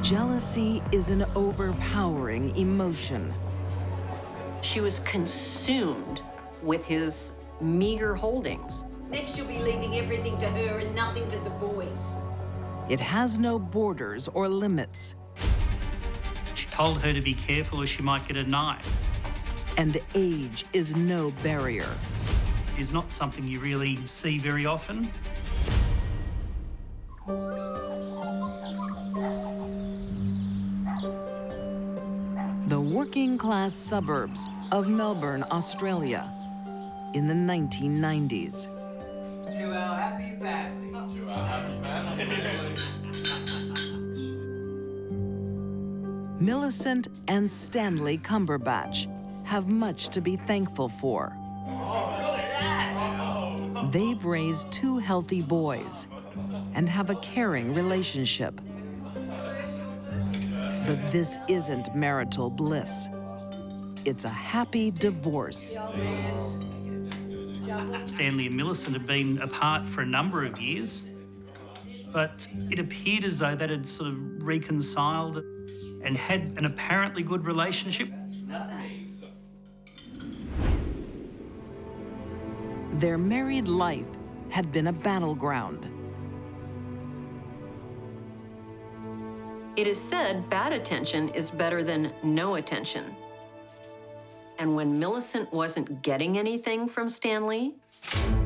Jealousy is an overpowering emotion. She was consumed with his meager holdings. Next, you'll be leaving everything to her and nothing to the boys. It has no borders or limits. She told her to be careful or she might get a knife. And age is no barrier. It's not something you really see very often. The working-class suburbs of Melbourne, Australia, in the 1990s. To our happy family. To our happy family. Millicent and Stanley Cumberbatch have much to be thankful for. They've raised 2 healthy boys and have a caring relationship. But this isn't marital bliss. It's a happy divorce. Stanley and Millicent had been apart for a number of years, but it appeared as though that had sort of reconciled and had an apparently good relationship. Their married life had been a battleground. It is said bad attention is better than no attention. And when Millicent wasn't getting anything from Stanley,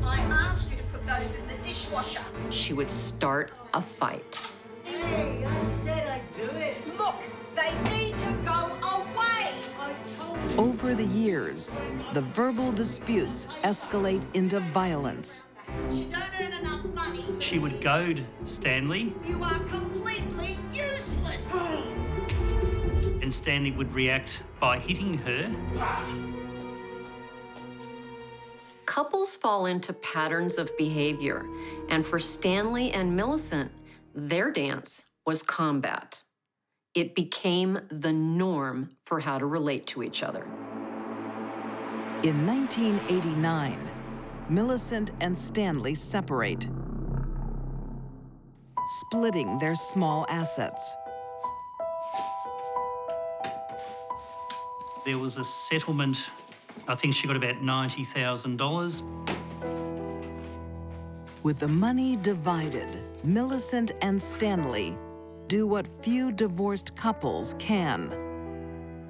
I asked you to put those in the dishwasher. she would start a fight. Hey, I said I'd do it. Look, they need to go away. I told you. Over the years, the verbal disputes escalate into violence. You don't earn enough money. She would goad Stanley, You are completely useless. and Stanley would react by hitting her. Couples fall into patterns of behavior, and for Stanley and Millicent, their dance was combat. It became the norm for how to relate to each other. In 1989, Millicent and Stanley separate, splitting their small assets. There was a settlement. I think she got about $90,000. With the money divided, Millicent and Stanley do what few divorced couples can.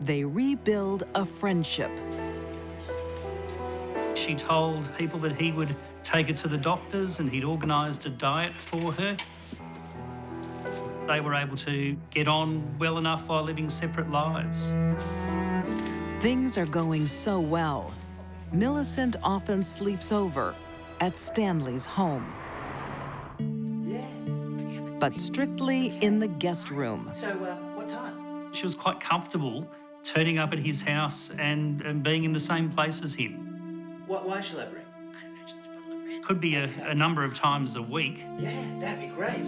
They rebuild a friendship. She told people that he would take her to the doctors and he'd organised a diet for her. They were able to get on well enough while living separate lives. Things are going so well, Millicent often sleeps over at Stanley's home, Yeah. but strictly in the guest room. So, what time? She was quite comfortable turning up at his house and being in the same place as him. Why shall I bring? Could be a number of times a week. Yeah, that'd be great.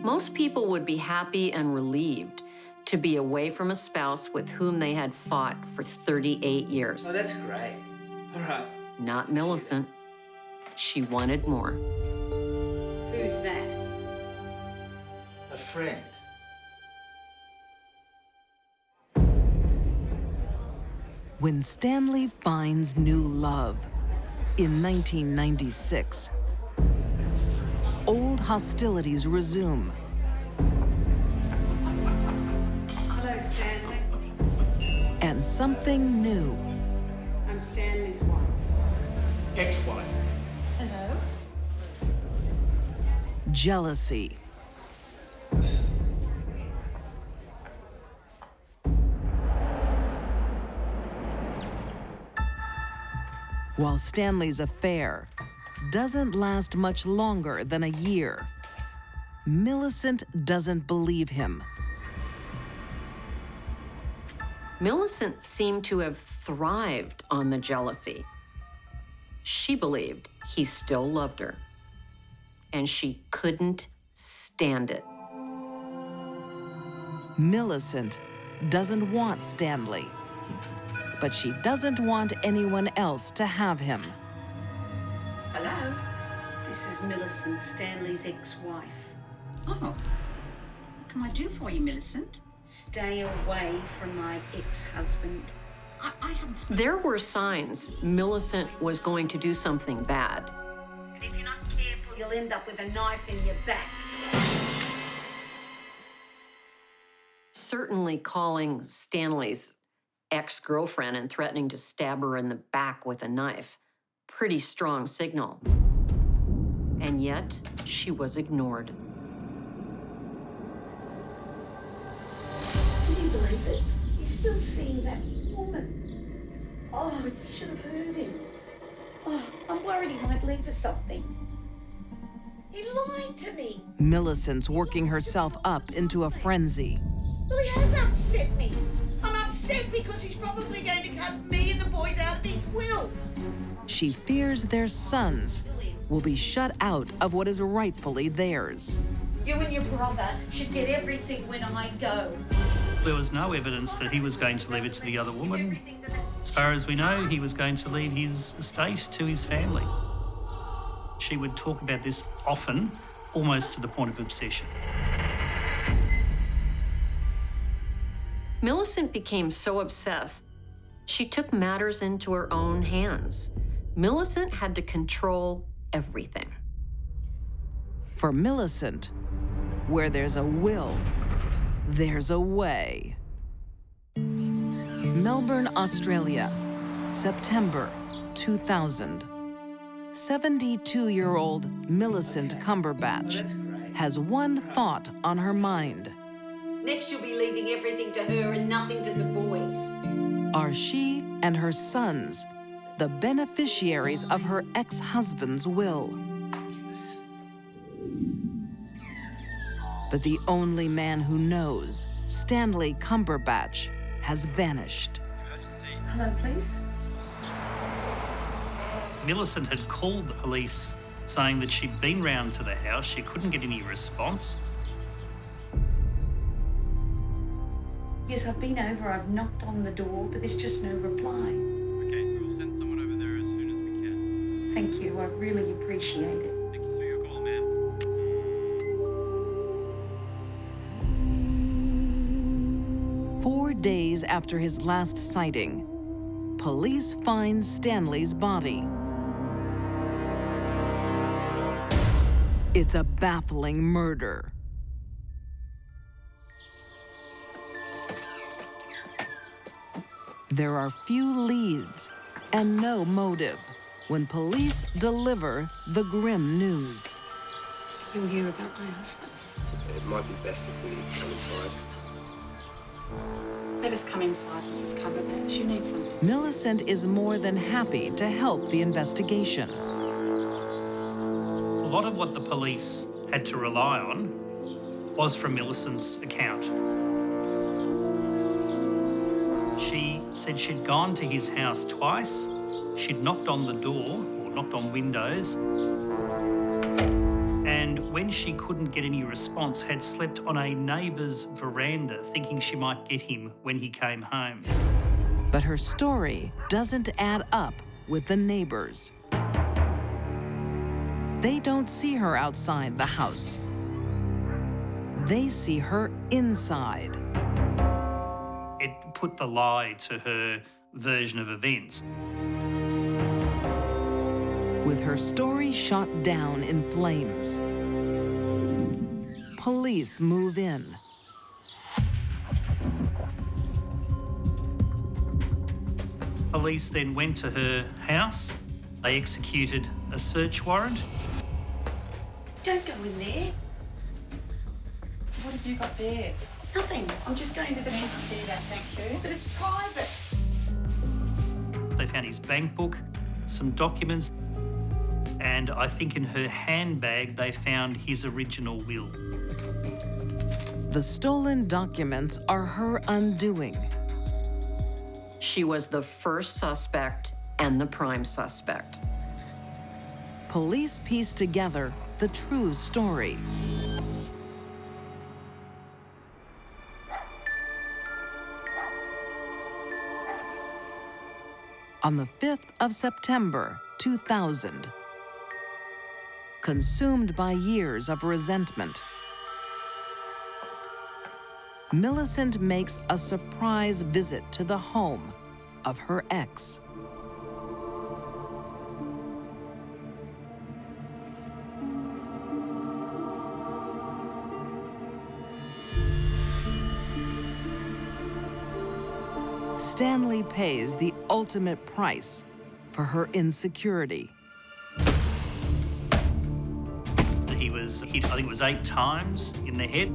Most people would be happy and relieved to be away from a spouse with whom they had fought for 38 years. Oh, that's great. All right. Not Millicent. She wanted more. Who's that? A friend. When Stanley finds new love in 1996, old hostilities resume. Hello, Stanley. And something new. I'm Stanley's wife. Ex-wife. Hello. Jealousy. While Stanley's affair doesn't last much longer than a year, Millicent doesn't believe him. Millicent seemed to have thrived on the jealousy. She believed he still loved her, and she couldn't stand it. Millicent doesn't want Stanley, but she doesn't want anyone else to have him. Hello. This is Millicent, Stanley's ex-wife. Oh, can I do for you, Millicent? Stay away from my ex-husband. I haven't spoken. There were signs Millicent was going to do something bad. But if you're not careful, you'll end up with a knife in your back. Certainly calling Stanley's ex-girlfriend and threatening to stab her in the back with a knife. Pretty strong signal. And yet, she was ignored. Can you believe it? He's still seeing that woman. Oh, you should have heard him. Oh, I'm worried he might leave us something. He lied to me. Millicent's working herself up into a frenzy. Well, he has upset me. I'm upset because he's probably going to cut me and the boys out of his will. She fears their sons will be shut out of what is rightfully theirs. You and your brother should get everything when I go. There was no evidence that he was going to leave it to the other woman. As far as we know, he was going to leave his estate to his family. She would talk about this often, almost to the point of obsession. Millicent became so obsessed, she took matters into her own hands. Millicent had to control everything. For Millicent, where there's a will, there's a way. Melbourne, Australia, September 2000. 72-year-old Millicent Cumberbatch has one thought on her mind. Next, you'll be leaving everything to her and nothing to the boys. Are she and her sons the beneficiaries of her ex-husband's will? But the only man who knows, Stanley Cumberbatch, has vanished. Hello, please. Millicent had called the police saying that she'd been round to the house, she couldn't get any response. Yes, I've been over, I've knocked on the door, but there's just no reply. Okay, we will send someone over there as soon as we can. Thank you, I really appreciate it. Thank you for your call, ma'am. 4 days after his last sighting, police find Stanley's body. It's a baffling murder. There are few leads and no motive when police deliver the grim news. You hear about my husband? It might be best if we come inside. Let us come inside, Mrs. Cumberbatch. You need something. Millicent is more than happy to help the investigation. A lot of what the police had to rely on was from Millicent's account. She said she'd gone to his house twice, she'd knocked on the door, or knocked on windows, and when she couldn't get any response, had slept on a neighbour's veranda, thinking she might get him when he came home. But her story doesn't add up with the neighbors. They don't see her outside the house. They see her inside. It put the lie to her version of events. With her story shot down in flames, police move in. Police then went to her house. They executed a search warrant. Don't go in there. What have you got there? Nothing. I'm just going to the I need to see that, thank you. But it's private. They found his bank book, some documents, and I think in her handbag they found his original will. The stolen documents are her undoing. She was the first suspect and the prime suspect. Police piece together the true story. On the 5th of September, 2000, consumed by years of resentment, Millicent makes a surprise visit to the home of her ex. Stanley pays the ultimate price for her insecurity. He was hit, I think it was 8 times in the head.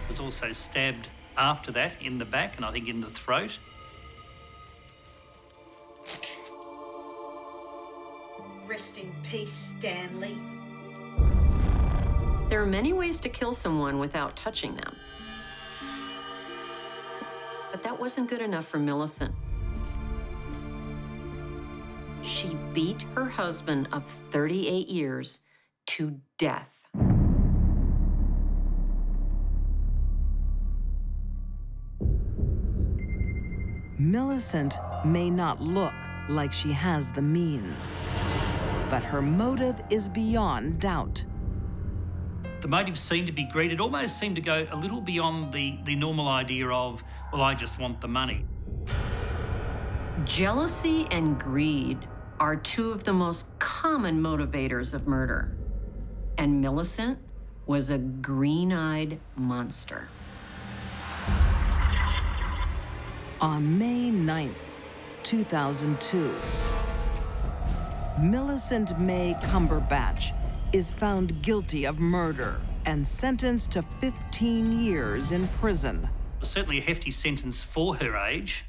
Was also stabbed after that in the back and I think in the throat. Rest in peace, Stanley. There are many ways to kill someone without touching them. But that wasn't good enough for Millicent. She beat her husband of 38 years to death. Millicent may not look like she has the means, but her motive is beyond doubt. The motive seemed to be greed. It almost seemed to go a little beyond the normal idea of, well, I just want the money. Jealousy and greed are two of the most common motivators of murder. And Millicent was a green-eyed monster. On May 9th, 2002, Millicent May Cumberbatch is found guilty of murder and sentenced to 15 years in prison. Certainly a hefty sentence for her age.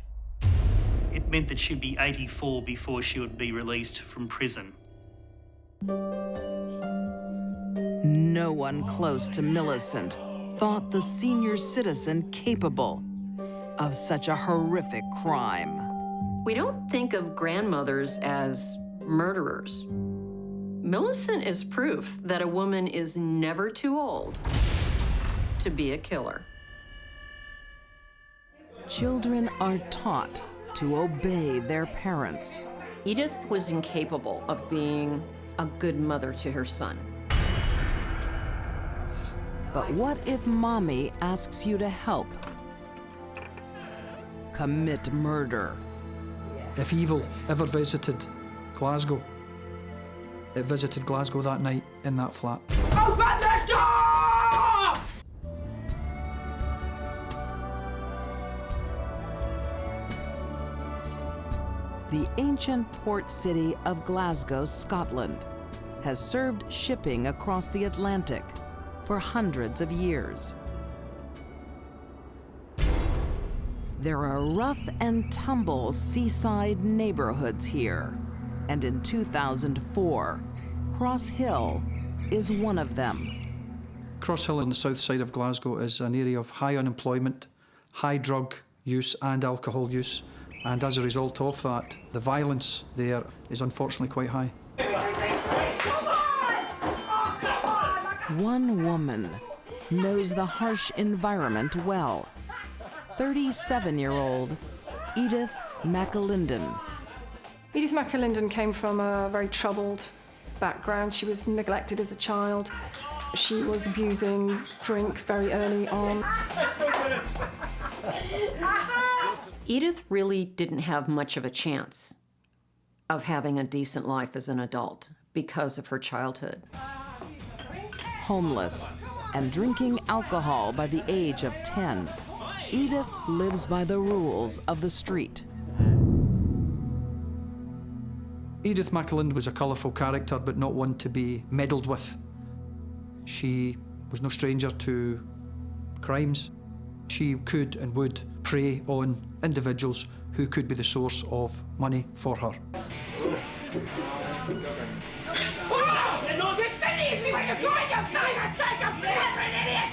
It meant that she'd be 84 before she would be released from prison. No one close to Millicent thought the senior citizen capable of such a horrific crime. We don't think of grandmothers as murderers. Millicent is proof that a woman is never too old to be a killer. Children are taught to obey their parents. Edith was incapable of being a good mother to her son. But what if mommy asks you to help commit murder? If evil ever visited Glasgow, it visited Glasgow that night in that flat. Open the door! The ancient port city of Glasgow, Scotland, has served shipping across the Atlantic for hundreds of years. There are rough and tumble seaside neighborhoods here, and in 2004, Cross Hill is one of them. Cross Hill on the south side of Glasgow is an area of high unemployment, high drug use and alcohol use, and as a result of that, the violence there is unfortunately quite high. One woman knows the harsh environment well. 37-year-old Edith Malindon. Edith Malindon came from a very troubled background. She was neglected as a child. She was abusing drink very early on. Edith really didn't have much of a chance of having a decent life as an adult because of her childhood. Homeless and drinking alcohol by the age of 10, Edith lives by the rules of the street. Edith Malindon was a colourful character, but not one to be meddled with. She was no stranger to crimes. She could and would prey on individuals who could be the source of money for her.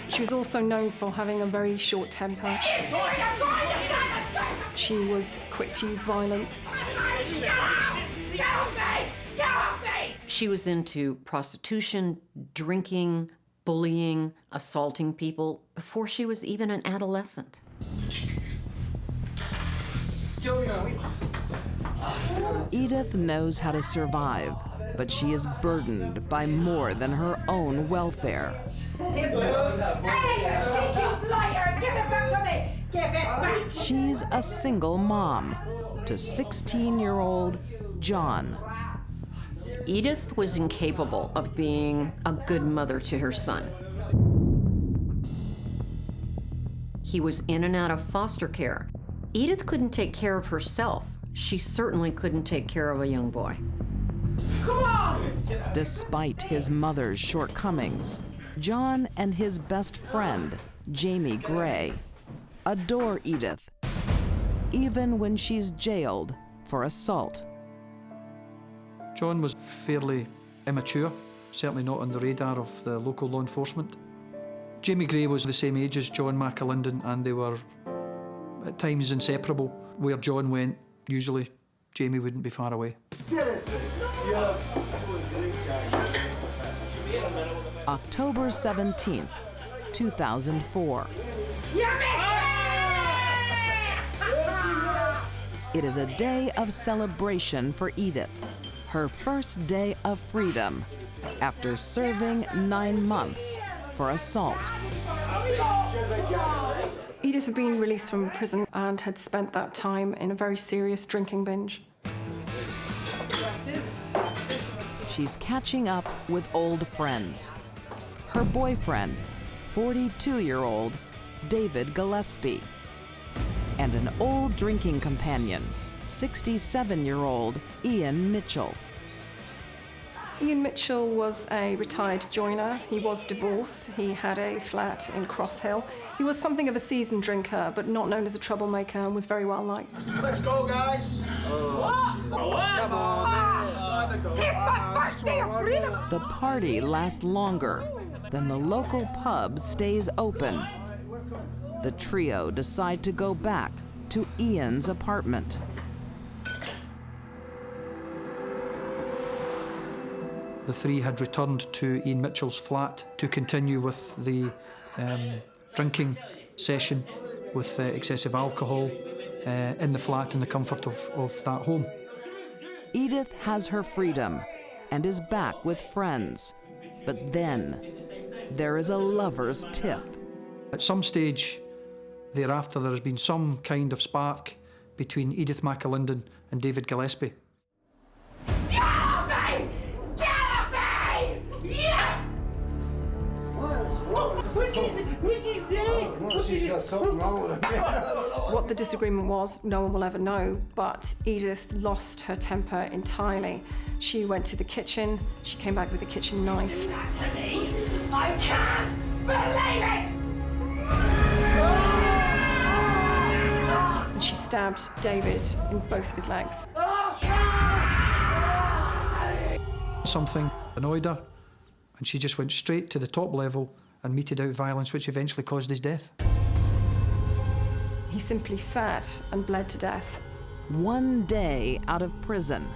She was also known for having a very short temper. She was quick to use violence. She was into prostitution, drinking, bullying, assaulting people before she was even an adolescent. Edith knows how to survive, but she is burdened by more than her own welfare. Hey, cheeky blighter! Give it back to me! Give it back! She's a single mom to 16-year-old John. Edith was incapable of being a good mother to her son. He was in and out of foster care. Edith couldn't take care of herself. She certainly couldn't take care of a young boy. Come on! Despite his mother's shortcomings, John and his best friend, Jamie Gray, adore Edith, even when she's jailed for assault. John was fairly immature, certainly not on the radar of the local law enforcement. Jamie Gray was the same age as John McAlinden, and they were at times inseparable. Where John went, usually Jamie wouldn't be far away. October 17th, 2004. It is a day of celebration for Edith, her first day of freedom after serving 9 months for assault. Edith had been released from prison and had spent that time in a very serious drinking binge. She's catching up with old friends. Her boyfriend, 42-year-old David Gillespie, and an old drinking companion, 67-year-old Ian Mitchell. Ian Mitchell was a retired joiner. He was divorced. He had a flat in Cross Hill. He was something of a seasoned drinker, but not known as a troublemaker, and was very well liked. Let's go, guys. Come on, man. Time to go. It's my first day of freedom! The party lasts longer than the local pub stays open. The trio decide to go back to Ian's apartment. The three had returned to Ian Mitchell's flat to continue with the drinking session with excessive alcohol in the flat in the comfort of that home. Edith has her freedom and is back with friends. But then, there is a lover's tiff. At some stage thereafter, there has been some kind of spark between Edith Malindon and David Gillespie. She's got something wrong with her. What the disagreement was, no one will ever know, but Edith lost her temper entirely. She went to the kitchen, she came back with a kitchen knife. Natalie, I can't believe it! And she stabbed David in both of his legs. Something annoyed her, and she just went straight to the top level and meted out violence, which eventually caused his death. He simply sat and bled to death. 1 day out of prison,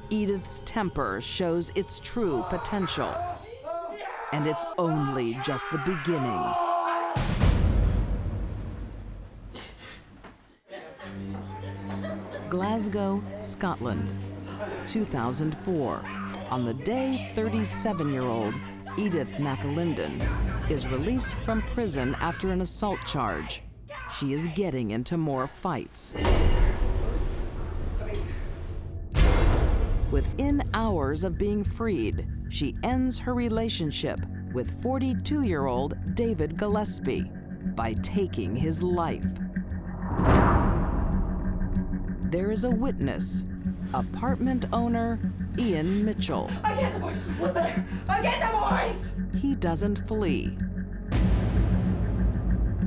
Edith's temper shows its true potential. And it's only just the beginning. Glasgow, Scotland, 2004. On the day 37-year-old Edith Malindon is released from prison after an assault charge. She is getting into more fights. Within hours of being freed, she ends her relationship with 42-year-old David Gillespie by taking his life. There is a witness, apartment owner Ian Mitchell. I get the boys! What the? I get the boys! He doesn't flee,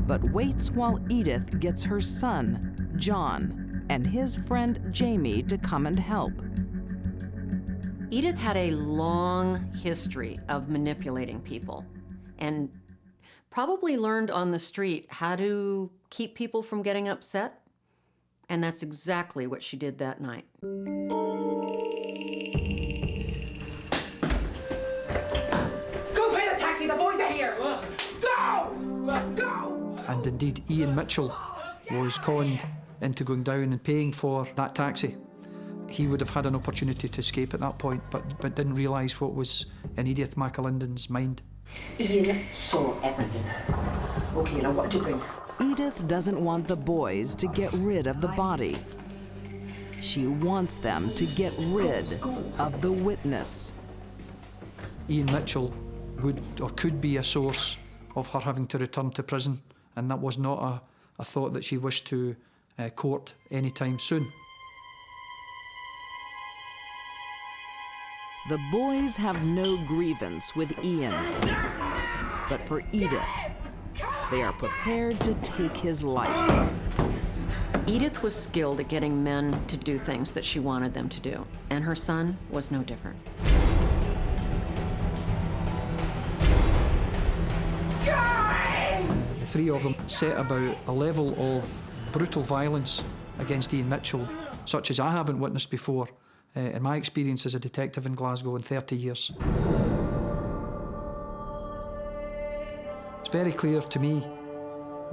but waits while Edith gets her son, John, and his friend Jamie to come and help. Edith had a long history of manipulating people and probably learned on the street how to keep people from getting upset. And that's exactly what she did that night. Go pay the taxi, the boys are here! Go! Go! And indeed, Ian Mitchell was conned into going down and paying for that taxi. He would have had an opportunity to escape at that point, but didn't realise what was in Edith Malindon's mind. Ian saw everything. Okay, now what did you bring? Edith doesn't want the boys to get rid of the body. She wants them to get rid of the witness. Ian Mitchell would or could be a source of her having to return to prison, and that was not a thought that she wished to court anytime soon. The boys have no grievance with Ian, but for Edith, they are prepared to take his life. Edith was skilled at getting men to do things that she wanted them to do, and her son was no different. The three of them set about a level of brutal violence against Ian Mitchell, such as I haven't witnessed before in my experience as a detective in Glasgow in 30 years. It's very clear to me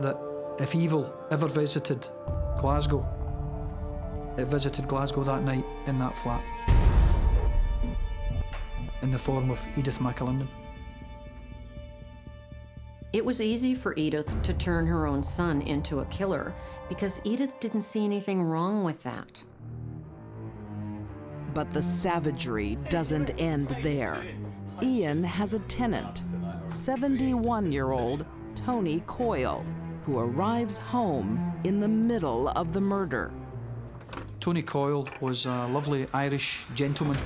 that if evil ever visited Glasgow, it visited Glasgow that night in that flat, in the form of Edith Malindon. It was easy for Edith to turn her own son into a killer because Edith didn't see anything wrong with that. But the savagery doesn't end there. Ian has a tenant, 71-year-old Tony Coyle, who arrives home in the middle of the murder. Tony Coyle was a lovely Irish gentleman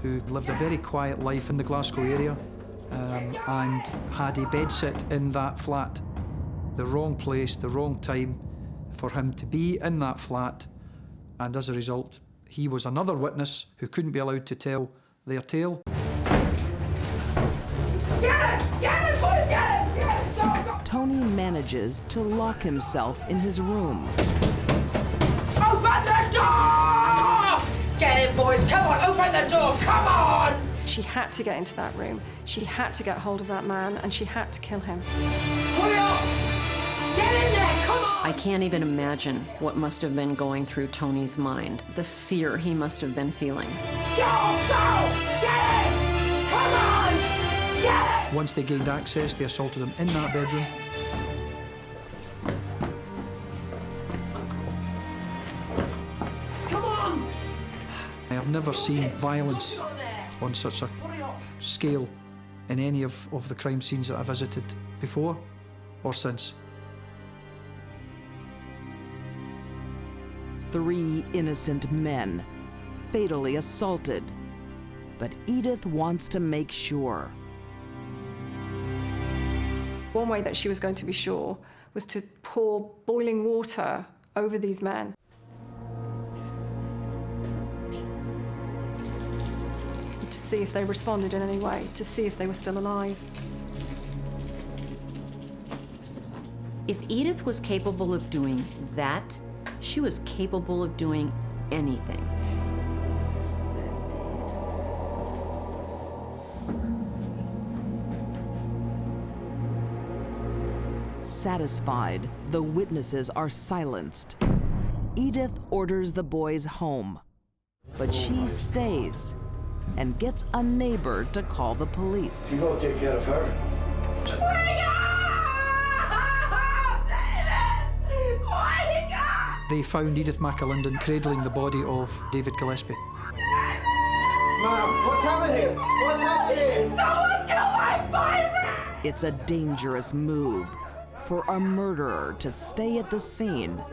who lived a very quiet life in the Glasgow area and had a bedsit in that flat. The wrong place, the wrong time for him to be in that flat, and as a result, he was another witness who couldn't be allowed to tell their tale. Get him! Get him, boys! Get him! Get him! Go, go. Tony manages to lock himself in his room. Open the door! Get him, boys! Come on, open the door! Come on! She had to get into that room. She had to get hold of that man, and she had to kill him. Hurry up! Get in there! Come on! I can't even imagine what must have been going through Tony's mind, the fear he must have been feeling. Go! Go! Get it! Come on! Get it! Once they gained access, they assaulted him in that bedroom. Come on! I have never seen violence on such a scale in any of the crime scenes that I visited before or since. 3 innocent men, fatally assaulted. But Edith wants to make sure. One way that she was going to be sure was to pour boiling water over these men. To see if they responded in any way, to see if they were still alive. If Edith was capable of doing that, she was capable of doing anything. Satisfied, the witnesses are silenced. Edith orders the boys home, but she stays and gets a neighbor to call the police. You gotta take care of her. Bring up! David! Wake up! They found Edith Malindon cradling the body of David Gillespie. Ma'am, what's happening? What's happening? Someone's killed my boyfriend! It's a dangerous move for a murderer to stay at the scene,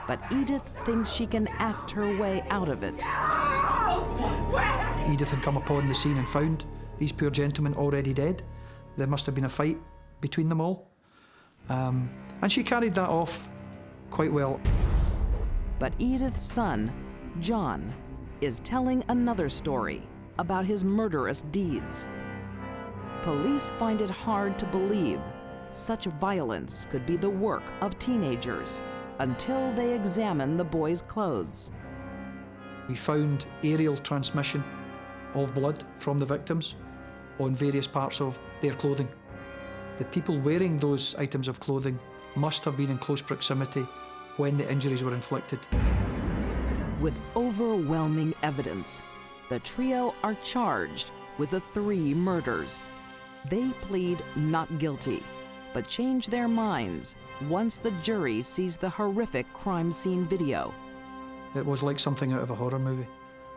but Edith thinks she can act her way out of it. Edith had come upon the scene and found these poor gentlemen already dead. There must have been a fight between them all. And she carried that off quite well. But Edith's son, John, is telling another story about his murderous deeds. Police find it hard to believe such violence could be the work of teenagers until they examine the boys' clothes. We found aerial transmission of blood from the victims on various parts of their clothing. The people wearing those items of clothing must have been in close proximity when the injuries were inflicted. With overwhelming evidence, the trio are charged with the 3 murders. They plead not guilty, but change their minds once the jury sees the horrific crime scene video. It was like something out of a horror movie.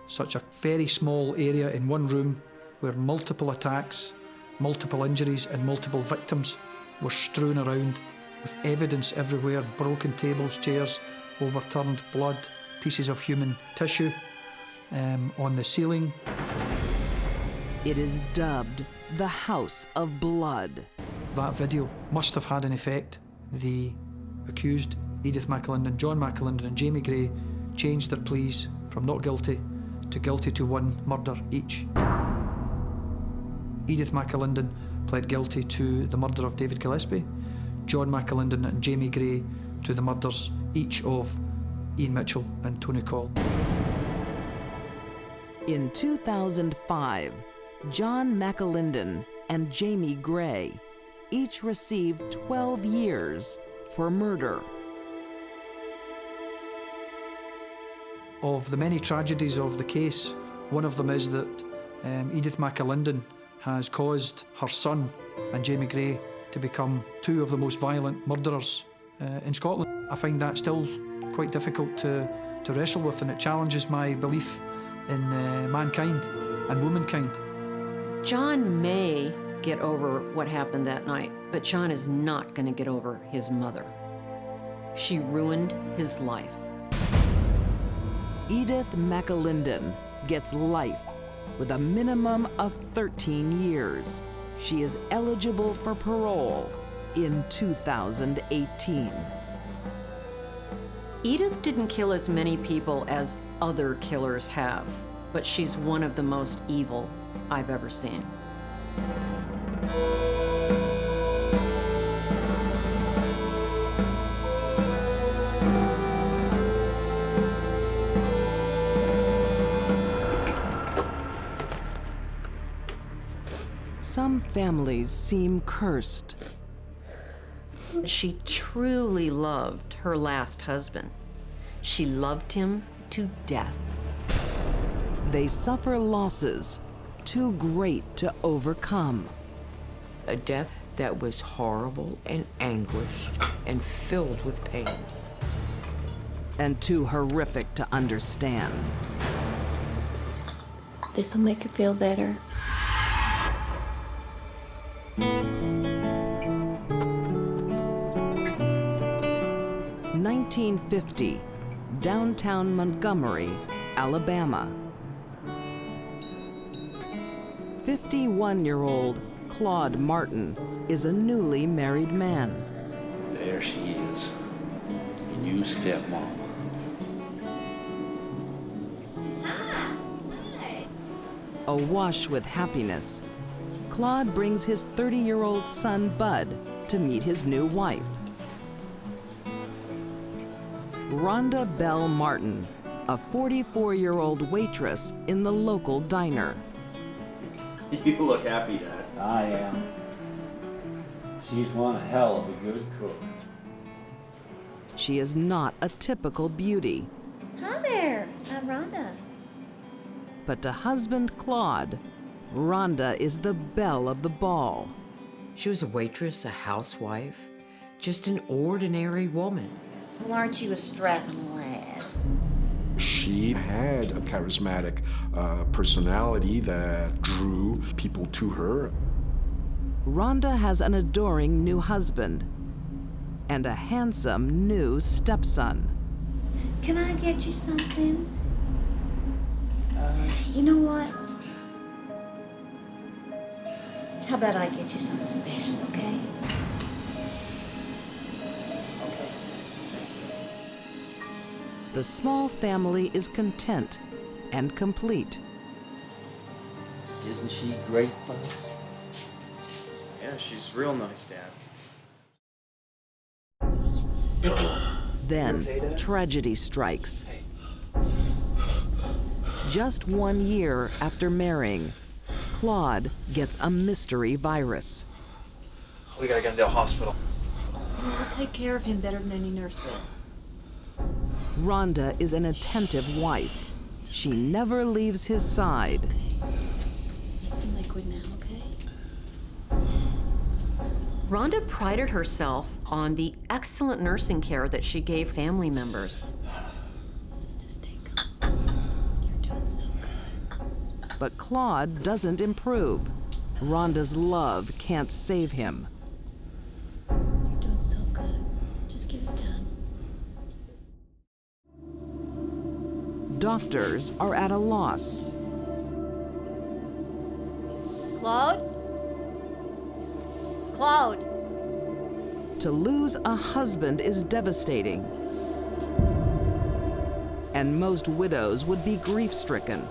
Such a very small area in one room where multiple attacks, multiple injuries and multiple victims were strewn around with evidence everywhere, broken tables, chairs, overturned blood, pieces of human tissue on the ceiling. It is dubbed the House of Blood. That video must have had an effect. The accused, Edith Malindon, John Malindon and Jamie Gray, changed their pleas from not guilty to 1 murder each. Edith Malindon pled guilty to the murder of David Gillespie, John Malindon and Jamie Gray to the murders each of Ian Mitchell and Tony Call. In 2005, John Malindon and Jamie Gray each received 12 years for murder. Of the many tragedies of the case, one of them is that Edith Malindon has caused her son and Jamie Gray to become 2 of the most violent murderers in Scotland. I find that still quite difficult to wrestle with, and it challenges my belief in mankind and womankind. John may get over what happened that night, but John is not going to get over his mother. She ruined his life. Edith Malindon gets life with a minimum of 13 years. She is eligible for parole in 2018. Edith didn't kill as many people as other killers have, but she's one of the most evil I've ever seen. Some families seem cursed. She truly loved her last husband. She loved him to death. They suffer losses too great to overcome. A death that was horrible and anguished and filled with pain. And too horrific to understand. This'll make you feel better. 1950, downtown Montgomery, Alabama. 51-year-old Claude Martin is a newly married man. There she is, your new stepmama. Awash with happiness, Claude brings his 30-year-old son, Bud, to meet his new wife. Rhonda Bell Martin, a 44-year-old waitress in the local diner. You look happy, Dad. I am. She's one hell of a good cook. She is not a typical beauty. Hi there, I'm Rhonda. But to husband Claude, Rhonda is the belle of the ball. She was a waitress, a housewife, just an ordinary woman. Well, aren't you a strapping lad? She had a charismatic personality that drew people to her. Rhonda has an adoring new husband and a handsome new stepson. Can I get you something? You know what? How about I get you something special, okay? The small family is content and complete. Isn't she great, Bud? Yeah, she's real nice, Dad. Then tragedy strikes. Just 1 year after marrying, Claude gets a mystery virus. We gotta get him to the hospital. I'll take care of him better than any nurse will. Rhonda is an attentive wife. She never leaves his side. Need some liquid now, okay? Rhonda prided herself on the excellent nursing care that she gave family members. Just take it. You're doing so good. But Claude doesn't improve. Rhonda's love can't save him. You're doing so good. Just give it time. Doctors are at a loss. Claude? Claude? To lose a husband is devastating. And most widows would be grief-stricken.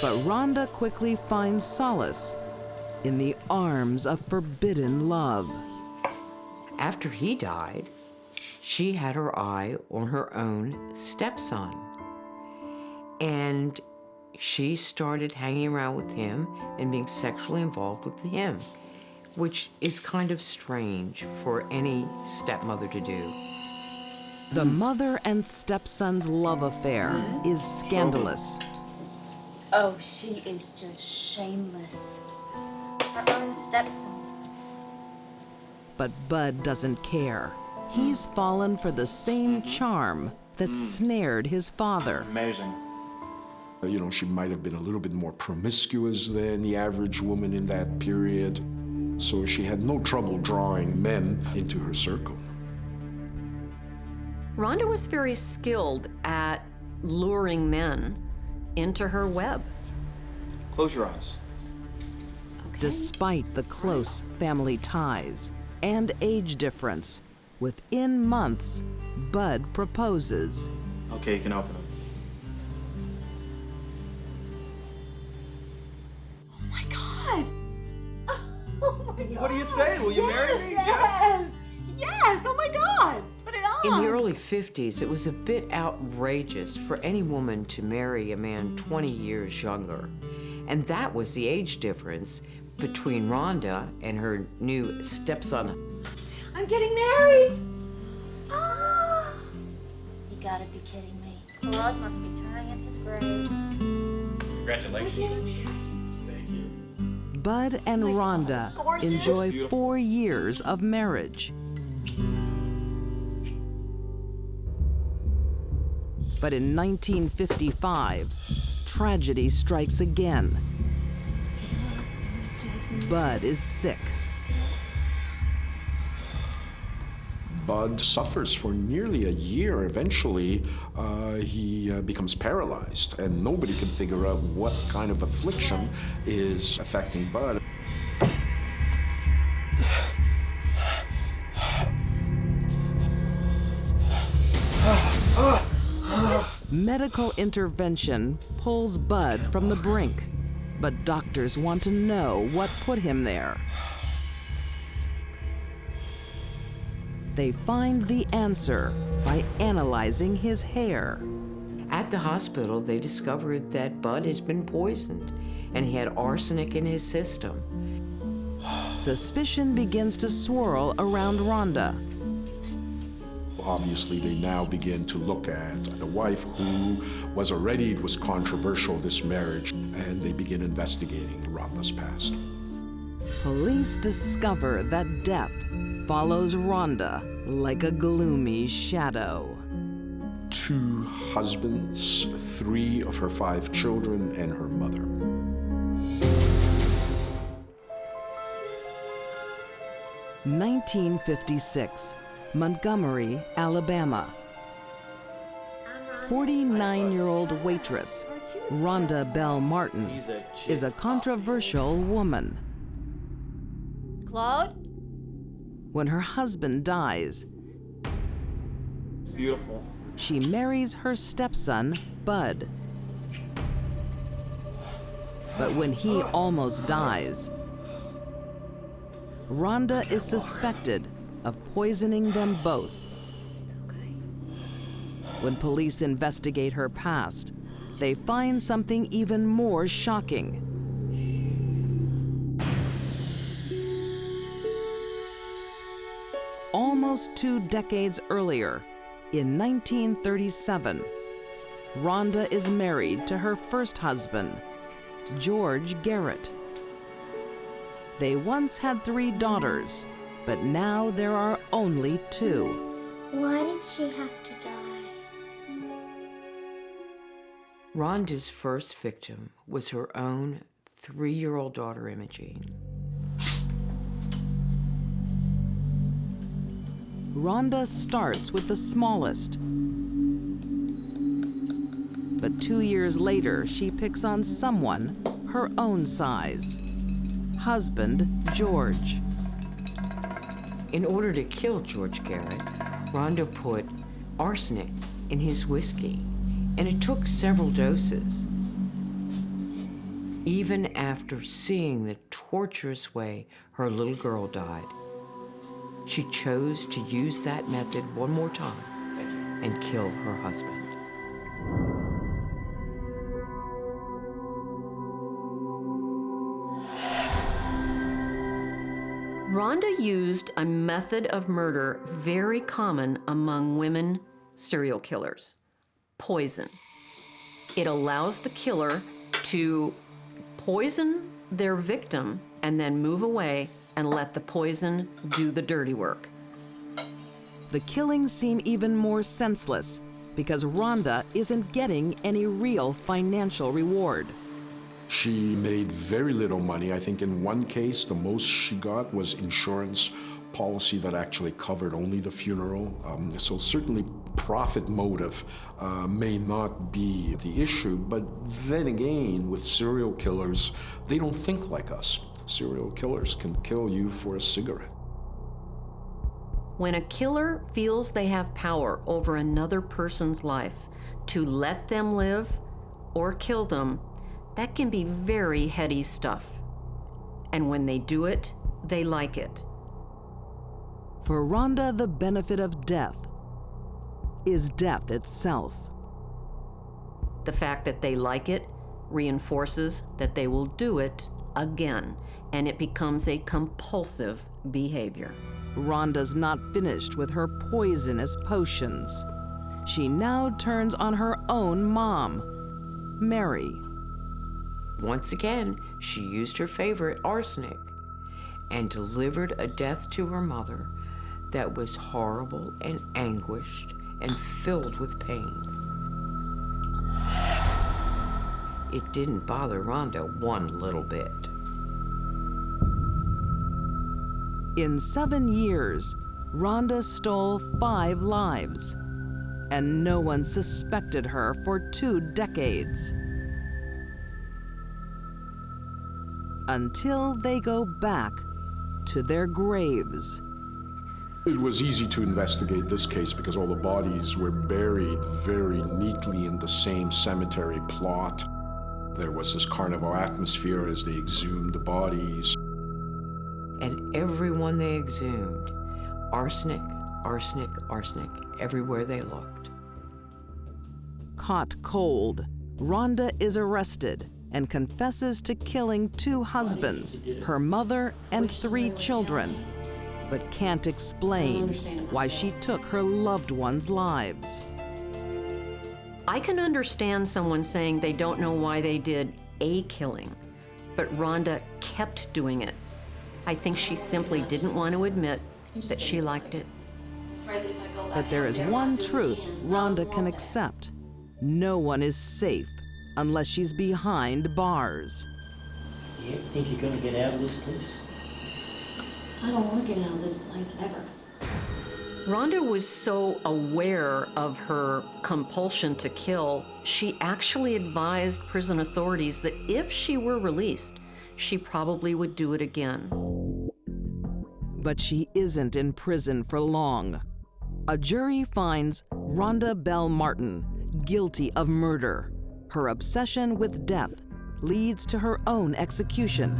But Rhonda quickly finds solace in the arms of forbidden love. After he died, she had her eye on her own stepson. And she started hanging around with him and being sexually involved with him, which is kind of strange for any stepmother to do. The mother and stepson's love affair is scandalous. Oh, she is just shameless. Her own stepson. But Bud doesn't care. He's fallen for the same charm that snared his father. Amazing. You know, she might have been a little bit more promiscuous than the average woman in that period, so she had no trouble drawing men into her circle. Rhonda was very skilled at luring men into her web. Close your eyes. Despite the close family ties and age difference, within months, Bud proposes. Okay, you can open them. Oh my God! Oh my God! What do you say? Will you marry me? Yes! Yes! Oh my God! Put it on! In the early 50s, it was a bit outrageous for any woman to marry a man 20 years younger. And that was the age difference between Rhonda and her new stepson. I'm getting married! Ah! You gotta be kidding me. Claude must be turning in his grave. Congratulations. Thank you. Bud and Rhonda enjoy 4 years of marriage. But in 1955, tragedy strikes again. Bud is sick. Bud suffers for nearly a year. Eventually, he becomes paralyzed, and nobody can figure out what kind of affliction is affecting Bud. Medical intervention pulls Bud from the brink, but doctors want to know what put him there. They find the answer by analyzing his hair. At the hospital, they discovered that Bud has been poisoned, and he had arsenic in his system. Suspicion begins to swirl around Rhonda. Obviously, they now begin to look at the wife who was already, it was controversial, this marriage, and they begin investigating Rhonda's past. Police discover that death follows Rhonda like a gloomy shadow. 2 husbands, 3 of her 5 children, and her mother. (1956), Montgomery, Alabama. 49-year-old waitress Rhonda Bell Martin is a controversial woman. Claude? When her husband dies, Beautiful. she marries her stepson, Bud. But when he almost dies, Rhonda is suspected of poisoning them both. When police investigate her past, they find something even more shocking. Almost almost 2 decades earlier, in 1937, Rhonda is married to her first husband, George Garrett. They once had 3 daughters, but now there are only 2. Why did she have to die? Rhonda's first victim was her own 3-year-old daughter, Imogene. Rhonda starts with the smallest. But 2 years later, she picks on someone her own size. Husband, George. In order to kill George Garrett, Rhonda put arsenic in his whiskey, and it took several doses. Even after seeing the torturous way her little girl died, she chose to use that method one more time and kill her husband. Rhonda used a method of murder very common among women serial killers: poison. It allows the killer to poison their victim and then move away and let the poison do the dirty work. The killings seem even more senseless because Rhonda isn't getting any real financial reward. She made very little money. I think in one case, the most she got was insurance policy that actually covered only the funeral. So certainly profit motive may not be the issue, but then again, with serial killers, they don't think like us. Serial killers can kill you for a cigarette. When a killer feels they have power over another person's life to let them live or kill them, that can be very heady stuff. And when they do it, they like it. For Rhonda, the benefit of death is death itself. The fact that they like it reinforces that they will do it again, and it becomes a compulsive behavior. Rhonda's not finished with her poisonous potions. She now turns on her own mom, Mary. Once again, she used her favorite, arsenic, and delivered a death to her mother that was horrible and anguished and filled with pain. It didn't bother Rhonda one little bit. In 7 years, Rhonda stole 5 lives, and no one suspected her for 2 decades. Until they go back to their graves. It was easy to investigate this case because all the bodies were buried very neatly in the same cemetery plot. There was this carnival atmosphere as they exhumed the bodies. And everyone they exhumed, arsenic, arsenic, arsenic, everywhere they looked. Caught cold, Rhonda is arrested and confesses to killing 2 husbands, her mother, and 3 children, but can't explain why she took her loved ones' lives. I can understand someone saying they don't know why they did a killing, but Rhonda kept doing it. I think she simply didn't want to admit that she liked it. But there is one truth Rhonda can accept. No one is safe unless she's behind bars. Do you think you're going to get out of this place? I don't want to get out of this place ever. Rhonda was so aware of her compulsion to kill, she actually advised prison authorities that if she were released, she probably would do it again. But she isn't in prison for long. A jury finds Rhonda Bell Martin guilty of murder. Her obsession with death leads to her own execution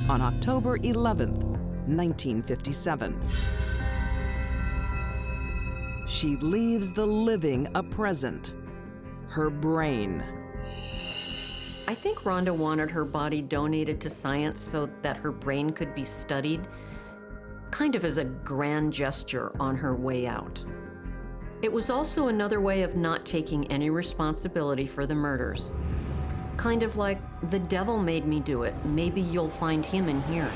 on October 11th, 1957. She leaves the living a present, her brain. I think Rhonda wanted her body donated to science so that her brain could be studied. kind of as a grand gesture on her way out. It was also another way of not taking any responsibility for the murders. Kind of like, the devil made me do it, maybe you'll find him in here.